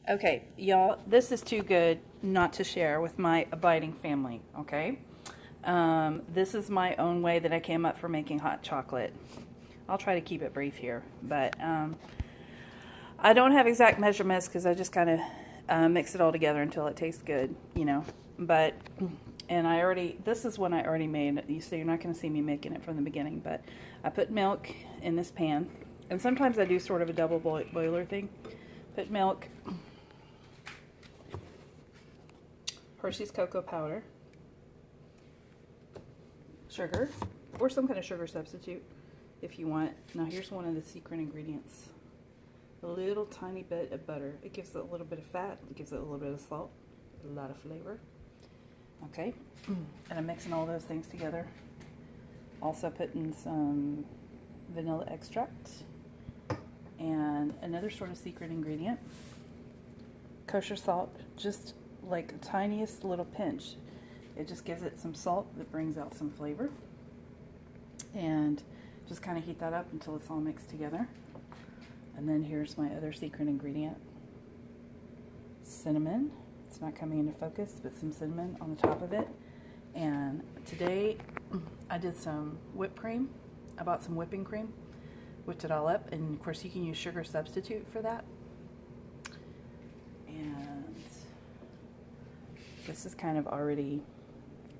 Okay, y'all, this is too good not to share with my abiding family, okay? This is my own way that I came up for making hot chocolate. I'll try to keep it brief here, but I don't have exact measurements because I just kind of mix it all together until it tastes good, you know. But, and this is one I already made. So you're not going to see me making it from the beginning, but I put milk in this pan. And sometimes I do sort of a double boiler thing. Put milk, Hershey's cocoa powder, sugar, or some kind of sugar substitute if you want. Now here's one of the secret ingredients. A little tiny bit of butter. It gives it a little bit of fat. It gives it a little bit of salt. A lot of flavor. Okay. And I'm mixing all those things together. Also putting some vanilla extract. And another sort of secret ingredient. Kosher salt. Just like the tiniest little pinch. It just gives it some salt that brings out some flavor. And just kind of heat that up until it's all mixed together. And then here's my other secret ingredient. Cinnamon. It's not coming into focus, but some cinnamon on the top of it. And today I did some whipped cream. I bought some whipping cream, whipped it all up, and of course you can use sugar substitute for that. And this is kind of already,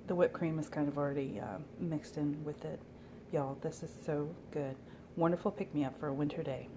the whipped cream is kind of already mixed in with it. Y'all, this is so good. Wonderful pick-me-up for a winter day.